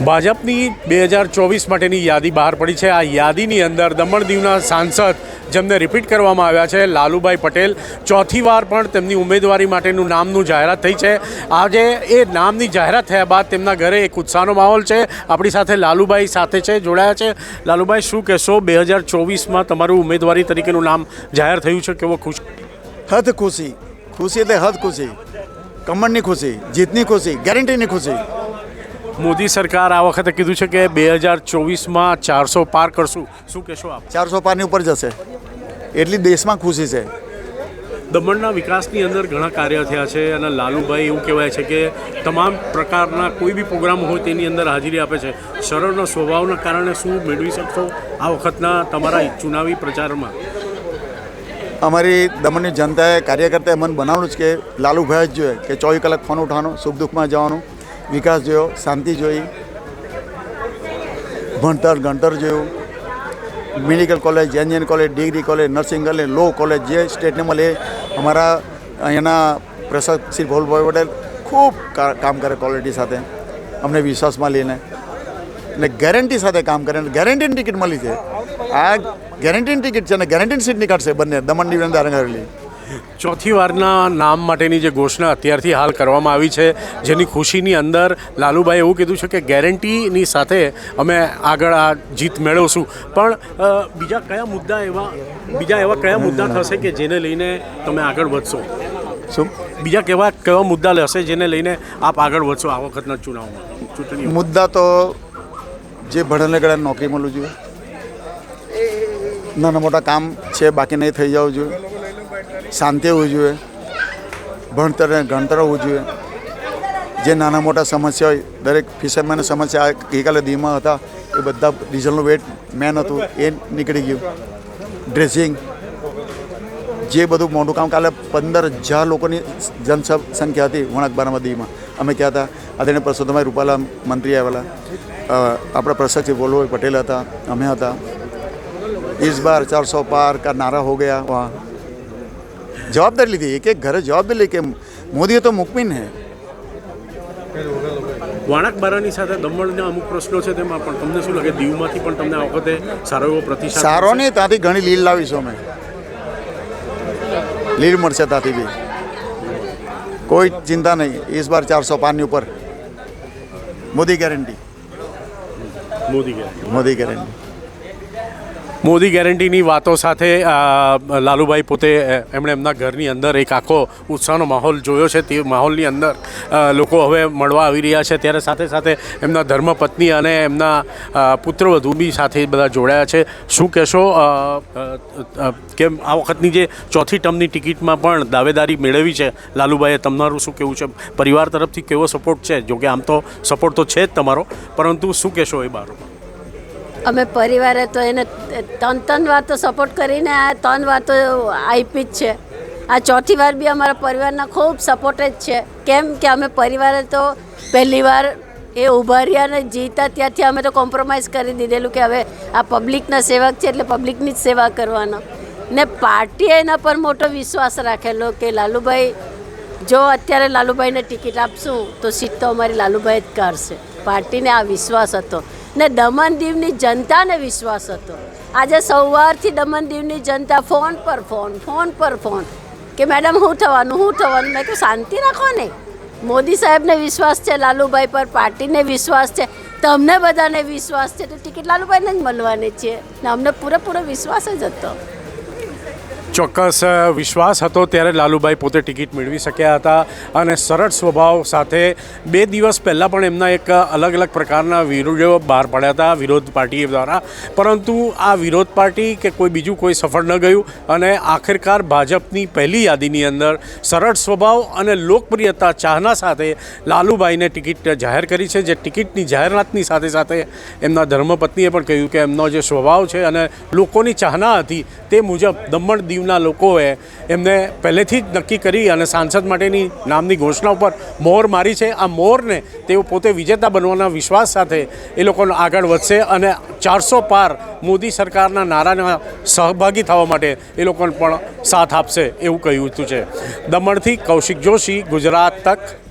ભાજપની 2024 માટેની યાદી બહાર પડી છે। આ યાદીની અંદર દમણ દીવના સાંસદ જેમને રિપીટ કરવામાં આવ્યા છે લાલુભાઈ પટેલ, ચોથી વાર પણ તેમની ઉમેદવારી માટેનું નામનું જાહેરાત થઈ છે। આજે એ નામની જાહેરાત થયા બાદ તેમના ઘરે એક ઉત્સાહનો માહોલ છે। આપણી સાથે લાલુભાઈ સાથે છે, જોડાયા છે। લાલુભાઈ, શું કહેશો? 2024માં તમારું ઉમેદવારી તરીકેનું નામ જાહેર થયું છે, કેવો ખુશ? હદ ખુશી, ખુશી એટલે હદ ખુશી, કમરની ખુશી, જીતની ખુશી, ગેરંટીની ખુશી। મોદી સરકાર આ વખતે કીધું છે કે 2024માં 400 પાર કરશું, શું કહેશો આપ? 400 પારની ઉપર જશે એટલી દેશમાં ખુશી છે। દમણના વિકાસની અંદર ઘણા કાર્ય થયા છે અને લાલુભાઈ એવું કહેવાય છે કે તમામ પ્રકારના કોઈ બી પ્રોગ્રામ હોય તેની અંદર હાજરી આપે છે। સરળના સ્વભાવના કારણે શું મેળવી શકશો આ વખતના તમારા ચુનાવી પ્રચારમાં? અમારી દમણની જનતાએ કાર્યકર્તાએ મન બનાવવાનું છે કે લાલુભાઈ જ જોઈએ કે 24 કલાક ફોન ઉઠાવવાનો, સુખ દુઃખમાં જવાનું, વિકાસ જોયો, શાંતિ જોઈ, ભણતર ગણતર જોયું, medical college, engineering college, degree college, nursing college, law college જે સ્ટેટને મળે અમારા અહીંયાના પ્રશાસક શ્રી ભોલભાઈ પટેલ ખૂબ કામ કરે ક્વોલિટી સાથે, અમને વિશ્વાસમાં લઈને અને ગેરંટી સાથે કામ કરે અને ગેરંટીની ટિકિટ મળી છે। આ ગેરંટીની ટિકિટ છે અને ગેરંટીની સીટ નીકળશે બંને દમણની અંદર કરેલી। ચોથી વારના નામ માટેની જે ઘોષણા અત્યારથી હાલ કરવામાં આવી છે, જેની ખુશીની અંદર લાલુભાઈ એવું કીધું છે કે ગેરંટીની સાથે અમે આગળ આ જીત મેળવશું। પણ બીજા એવા કયા મુદ્દા થશે કે જેને લઈને તમે આગળ વધશો? શું બીજા કેવા મુદ્દા લેશે જેને લઈને આપ આગળ વધશો આ વખતના ચૂંટણી? મુદ્દા તો જે ભણેલે ગળાને નોકરી મળવું જોઈએ, નાના મોટા કામ છે બાકી નહીં થઈ જવું જોઈએ, શાંતિ હોવી જોઈએ, ભણતર અને ગણતર હોવું જોઈએ, જે નાના મોટા સમસ્યા હોય દરેક ફિશરમેનની સમસ્યા ગઈકાલે દીવમાં હતા એ બધા ડીઝલનું વેટ મેન હતું એ નીકળી ગયું, ડ્રેસિંગ જે બધું મોટું કામ કાલે 15,000 લોકોની જનસંખ્યા હતી વણાકબારામાં દીવમાં। અમે ક્યાં હતા, આદરણીય પરસોત્તમભાઈ રૂપાલા મંત્રી આવેલા, આપણા પ્રશાસક શ્રી ભોલભાઈ પટેલ હતા, અમે હતા। इस बार 400 पार का नारा हो गया। वहाँ जवाबदारी ली थी, एक एक घर जवाबदारी ली कि मोदी तो मुकमिन है। વણાકબારાની સાથે દમણના અમુક પ્રશ્નો છે તેમાં પણ તમને શું લાગે દીવમાંથી પણ તમને આ વખતે સારો એવો પ્રતિસાદ? સારો નહીં, ત્યાંથી ઘણી લીલ લાવીશું અમે, લીલ મળશે ત્યાંથી બી, કોઈ ચિંતા નહીં। इस बार 400 પારની ઉપર મોદી ગેરંટી, મોદી ગેરંટી। મોદી ગેરંટીની વાતો સાથે લાલુભાઈ પોતે એમણે એમના ઘરની અંદર એક આખો ઉત્સાહનો માહોલ જોયો છે। તે માહોલની અંદર લોકો હવે મળવા આવી રહ્યા છે, ત્યારે સાથે સાથે એમના ધર્મપત્ની અને એમના પુત્રવધુ બી સાથે બધા જોડાયા છે। શું કહેશો કે આ વખતની જે ચોથી ટર્મની ટિકિટમાં પણ દાવેદારી મેળવી છે લાલુભાઈએ, તમારું શું કહેવું છે? પરિવાર તરફથી કેવો સપોર્ટ છે? જોકે આમ તો સપોર્ટ તો છે જ તમારો, પરંતુ શું કહેશો એ બાબતમાં? અમે પરિવારે તો એને 3 વાર તો સપોર્ટ કરીને આ 3 વાર તો આપી જ છે। આ ચોથી વાર બી અમારા પરિવારના ખૂબ સપોર્ટ જ છે। કેમ કે અમે પરિવારે તો પહેલી વાર એ ઊભા રહ્યા અને જીતા ત્યાંથી અમે તો કોમ્પ્રોમાઇઝ કરી દીધેલું કે હવે આ પબ્લિકના સેવક છે એટલે પબ્લિકની જ સેવા કરવાનો। ને પાર્ટીએ એના પર મોટો વિશ્વાસ રાખેલો કે લાલુભાઈ, જો અત્યારે લાલુભાઈને ટિકિટ આપશું તો સીટ તો અમારી લાલુભાઈ જ કાઢશે। પાર્ટીને આ વિશ્વાસ હતો ને દમણ દીવની જનતાને વિશ્વાસ હતો। આજે સવારથી દમણ દીવની જનતા ફોન પર ફોન કે મેડમ શું થવાનું? મેં કહ્યું શાંતિ રાખો ને, મોદી સાહેબને વિશ્વાસ છે, લાલુભાઈ પર પાર્ટીને વિશ્વાસ છે, તમને બધાને વિશ્વાસ છે, તો ટિકિટ લાલુભાઈને જ મળવાની છે ને અમને પૂરેપૂરો વિશ્વાસ જ હતો। ચોક્કસ વિશ્વાસ હતો ત્યારે લાલુભાઈ પોતે ટિકિટ મેળવી શક્યા હતા અને સરળ સ્વભાવ સાથે 2 દિવસ પહેલાં પણ એમના એક અલગ પ્રકારના વિરોધો બહાર પડ્યા હતા વિરોધ પાર્ટી દ્વારા, પરંતુ આ વિરોધ પાર્ટી કે કોઈ સફળ ન ગયું અને આખિરકાર ભાજપની પહેલી યાદીની અંદર સરળ સ્વભાવ અને લોકપ્રિયતા ચાહના સાથે લાલુભાઈને ટિકિટ જાહેર કરી છે। જે ટિકિટની જાહેરાતની સાથે સાથે એમના ધર્મપત્નીએ પણ કહ્યું કે એમનો જે સ્વભાવ છે અને લોકોની ચાહના હતી તે મુજબ દમણ દીવના લોકોએ એમને પહેલેથી જ નક્કી કરી અને સાંસદ માટેની નામની ઘોષણા ઉપર મોહર મારી છે। આ મોહરને તેઓ પોતે વિજેતા બનવાના વિશ્વાસ સાથે એ લોકોનો આગળ વધશે અને 400 પાર મોદી સરકારના નારાના સહભાગી થવા માટે એ લોકોને પણ સાથ આપશે એવું કહ્યું હતું છે। દમણથી કૌશિક જોશી, ગુજરાત તક।